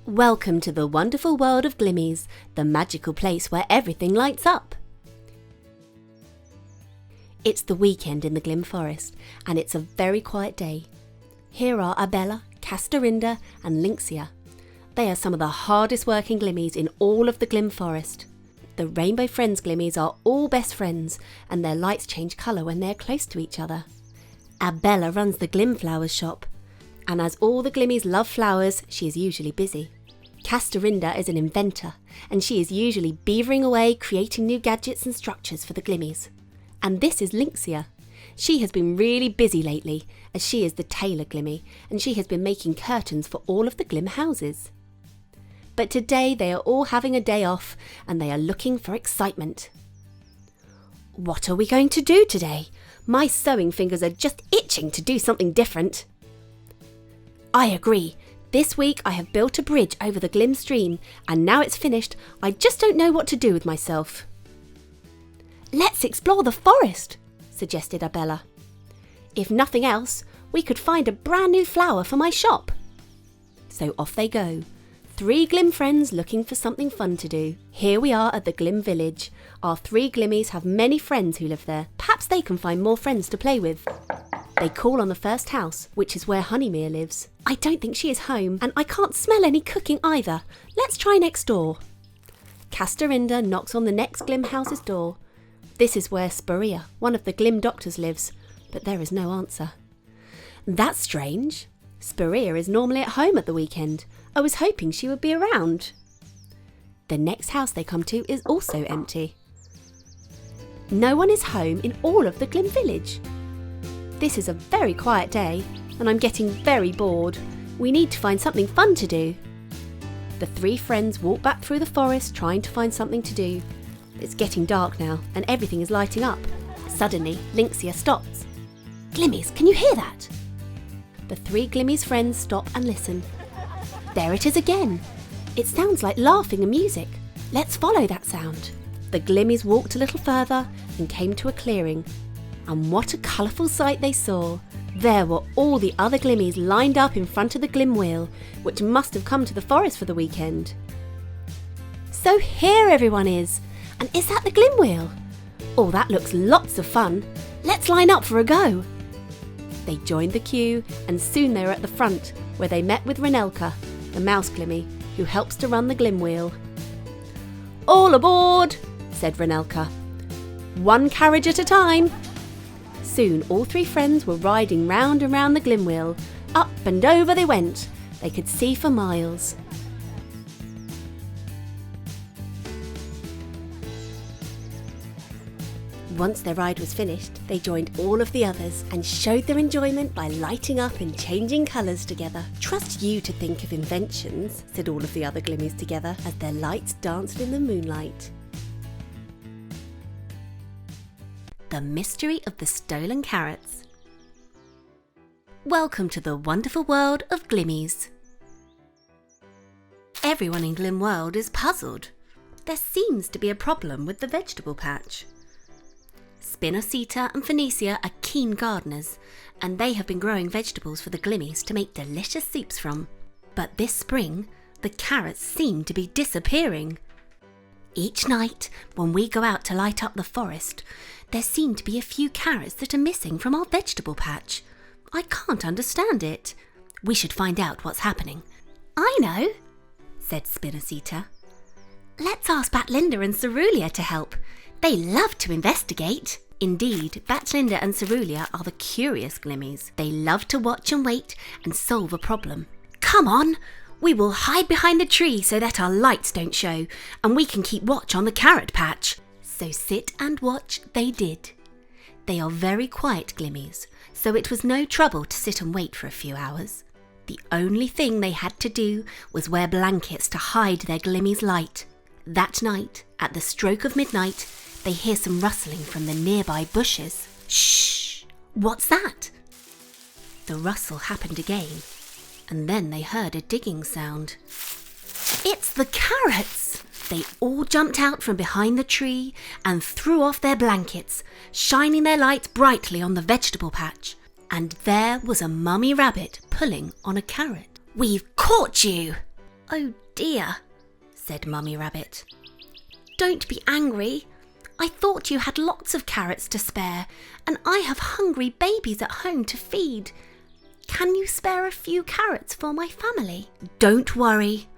Welcome to the wonderful world of Glimmies, the magical place where everything lights up. It's the weekend in the Glim Forest, and it's a very quiet day. Here are Abella, Castorinda and Lynxia. They are some of the hardest working Glimmies in all of the Glim Forest. The Rainbow Friends Glimmies are all best friends, and their lights change colour when they're close to each other. Abella runs the Glim Flowers shop, and as all the Glimmies love flowers, she is usually busy. Castorinda is an inventor, and she is usually beavering away creating new gadgets and structures for the Glimmies. And this is Lynxia. She has been really busy lately, as she is the tailor Glimmy, and she has been making curtains for all of the Glim houses. But today they are all having a day off, and they are looking for excitement. What are we going to do today? My sewing fingers are just itching to do something different. I agree. This week I have built a bridge over the Glim stream, and now it's finished, I just don't know what to do with myself. Let's explore the forest, suggested Abella. If nothing else, we could find a brand new flower for my shop. So off they go. 3 Glim friends looking for something fun to do. Here we are at the Glim village. Our 3 Glimmies have many friends who live there. Perhaps they can find more friends to play with. They call on the first house, which is where Honeymere lives. I don't think she is home, and I can't smell any cooking either. Let's try next door. Castorinda knocks on the next Glim house's door. This is where Speria, one of the Glim doctors, lives, but there is no answer. That's strange. Speria is normally at home at the weekend. I was hoping she would be around. The next house they come to is also empty. No one is home in all of the Glim village. This is a very quiet day, and I'm getting very bored. We need to find something fun to do. The 3 friends walk back through the forest trying to find something to do. It's getting dark now, and everything is lighting up. Suddenly, Lynxia stops. Glimmies, can you hear that? The 3 Glimmies friends stop and listen. There it is again. It sounds like laughing and music. Let's follow that sound. The Glimmies walked a little further and came to a clearing. And what a colourful sight they saw. There were all the other Glimmies lined up in front of the Glim wheel, which must have come to the forest for the weekend. So here everyone is. And is that the Glim wheel? Oh, that looks lots of fun. Let's line up for a go. They joined the queue, and soon they were at the front, where they met with Ranelka, the mouse Glimmy, who helps to run the Glim wheel. All aboard, said Ranelka. 1 carriage at a time. Soon all 3 friends were riding round and round the Glim wheel. Up and over they went. They could see for miles. Once their ride was finished, they joined all of the others and showed their enjoyment by lighting up and changing colours together. Trust you to think of inventions, said all of the other Glimmies together as their lights danced in the moonlight. The mystery of the stolen carrots. Welcome to the wonderful world of Glimmies. Everyone in Glim World is puzzled. There seems to be a problem with the vegetable patch. Spinosita and Phoenicia are keen gardeners, and they have been growing vegetables for the Glimmies to make delicious soups from. But this spring, the carrots seem to be disappearing. Each night, when we go out to light up the forest, there seem to be a few carrots that are missing from our vegetable patch. I can't understand it. We should find out what's happening. I know, said Spinosita. Let's ask Batlinda and Cerulia to help. They love to investigate. Indeed, Batlinda and Cerulia are the curious Glimmies. They love to watch and wait and solve a problem. Come on, we will hide behind the tree so that our lights don't show, and we can keep watch on the carrot patch. So sit and watch they did. They are very quiet Glimmies, so it was no trouble to sit and wait for a few hours. The only thing they had to do was wear blankets to hide their Glimmies' light. That night, at the stroke of midnight, they hear some rustling from the nearby bushes. Shh! What's that? The rustle happened again, and then they heard a digging sound. It's the carrots! They all jumped out from behind the tree and threw off their blankets, shining their lights brightly on the vegetable patch. And there was a mummy rabbit pulling on a carrot. We've caught you! "Oh dear," said Mummy Rabbit. "Don't be angry. I thought you had lots of carrots to spare, and I have hungry babies at home to feed. Can you spare a few carrots for my family?" "Don't worry.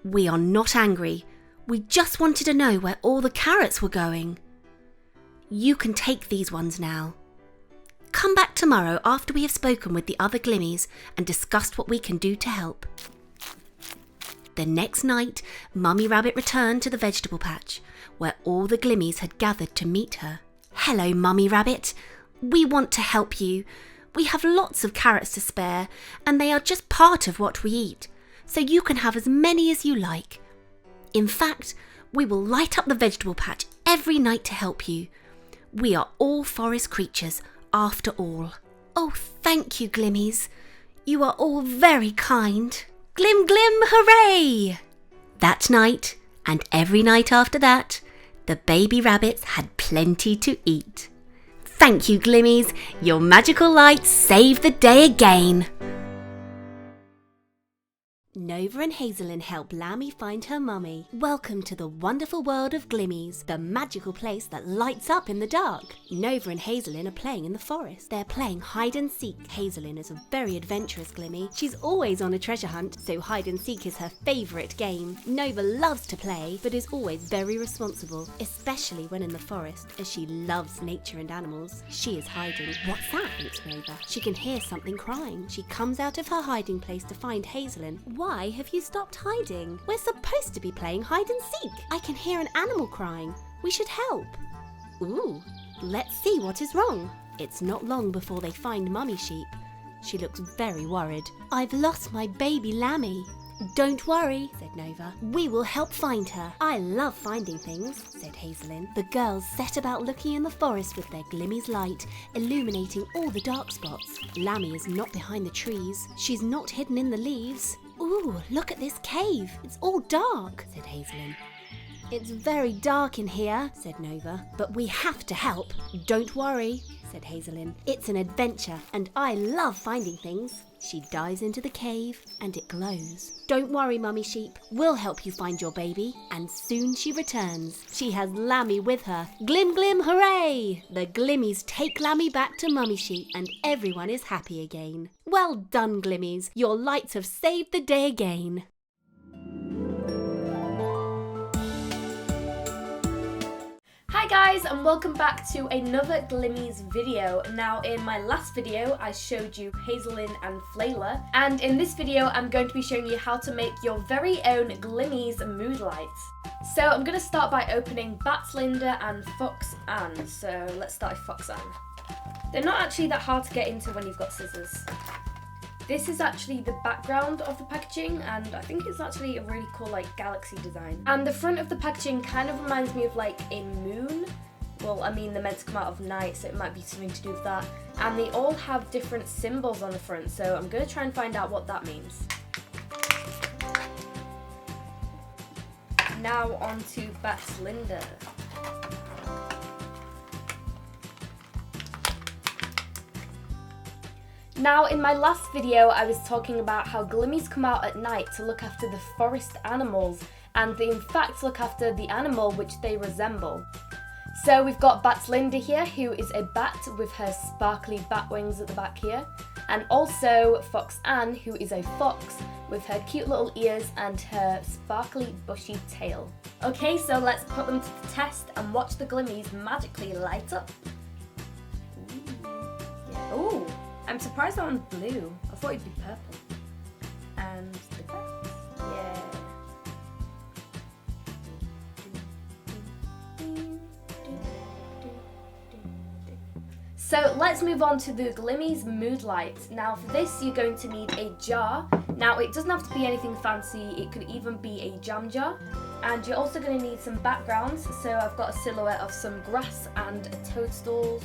We are not angry. We just wanted to know where all the carrots were going. You can take these ones now. Come back tomorrow after we have spoken with the other Glimmies and discussed what we can do to help." The next night, Mummy Rabbit returned to the vegetable patch, where all the Glimmies had gathered to meet her. "Hello, Mummy Rabbit. We want to help you. We have lots of carrots to spare, and they are just part of what we eat, so you can have as many as you like. In fact, we will light up the vegetable patch every night to help you. We are all forest creatures, after all." "Oh, thank you, Glimmies. You are all very kind. Glim, glim, hooray!" That night, and every night after that, the baby rabbits had plenty to eat. Thank you, Glimmies. Your magical lights save the day again. Nova and Hazelyn help Lammy find her mummy. Welcome to the wonderful world of Glimmies, the magical place that lights up in the dark. Nova and Hazelyn are playing in the forest. They're playing hide and seek. Hazelyn is a very adventurous Glimmy. She's always on a treasure hunt, so hide and seek is her favourite game. Nova loves to play, but is always very responsible, especially when in the forest, as she loves nature and animals. She is hiding. What's that? Thinks Nova. She can hear something crying. She comes out of her hiding place to find Hazelyn. Why have you stopped hiding? We're supposed to be playing hide and seek. I can hear an animal crying. We should help. Ooh, let's see what is wrong. It's not long before they find Mummy Sheep. She looks very worried. "I've lost my baby Lammy." "Don't worry," said Nova. "We will help find her." "I love finding things," said Hazelyn. The girls set about looking in the forest with their Glimmies light, illuminating all the dark spots. Lammy is not behind the trees. She's not hidden in the leaves. "Ooh, look at this cave. It's all dark," said Hazelyn. "It's very dark in here," said Nova. "But we have to help." "Don't worry," said Hazelyn. "It's an adventure, and I love finding things." She dives into the cave, and it glows. "Don't worry, Mummy Sheep. We'll help you find your baby." And soon she returns. She has Lammy with her. Glim, glim, hooray! The Glimmies take Lammy back to Mummy Sheep, and everyone is happy again. Well done, Glimmies. Your lights have saved the day again. Hi guys, and welcome back to another Glimmies video. Now in my last video I showed you Hazelyn and Flayla, and in this video I'm going to be showing you how to make your very own Glimmies mood lights. So I'm going to start by opening Bats Linda and Fox Anne. So let's start with Fox Anne. They're not actually that hard to get into when you've got scissors. This is actually the background of the packaging, and I think it's actually a really cool galaxy design. And the front of the packaging kind of reminds me of a moon. Well, I mean they're meant to come out of night, so it might be something to do with that. And they all have different symbols on the front, so I'm going to try and find out what that means. Now on to Bats Linda. Now, in my last video, I was talking about how Glimmies come out at night to look after the forest animals, and they in fact look after the animal which they resemble. So we've got Bats Linda here, who is a bat with her sparkly bat wings at the back here, and also Fox Anne, who is a fox with her cute little ears and her sparkly bushy tail. Okay, so let's put them to the test and watch the Glimmies magically light up. Ooh. I'm surprised that one's blue. I thought it'd be purple. And the bats. Yeah. So let's move on to the Glimmies mood lights. Now for this you're going to need a jar. Now it doesn't have to be anything fancy, it could even be a jam jar. And you're also going to need some backgrounds. So I've got a silhouette of some grass and some toadstools,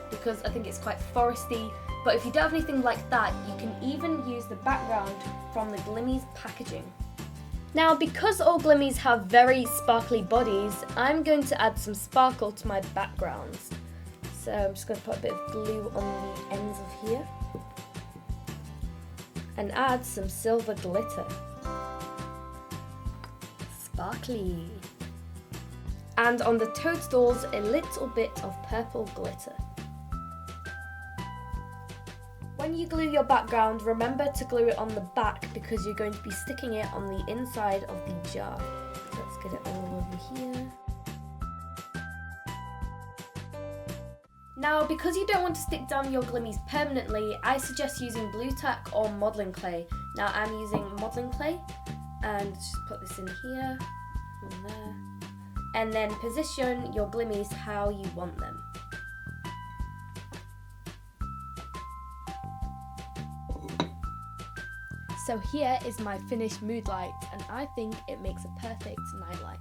because I think it's quite foresty. But if you don't have anything like that, you can even use the background from the Glimmies packaging. Now, because all Glimmies have very sparkly bodies, I'm going to add some sparkle to my backgrounds. So I'm just going to put a bit of glue on the ends of here and add some silver glitter. sparkly. And on the toadstools, a little bit of purple glitter. When you glue your background, remember to glue it on the back because you're going to be sticking it on the inside of the jar. Let's get it all over here. Now, because you don't want to stick down your glimmies permanently, I suggest using blue tack or modelling clay. Now I'm using modelling clay, and just put this in here, and there, and then position your glimmies how you want them. So here is my finished mood light, and I think it makes a perfect night light.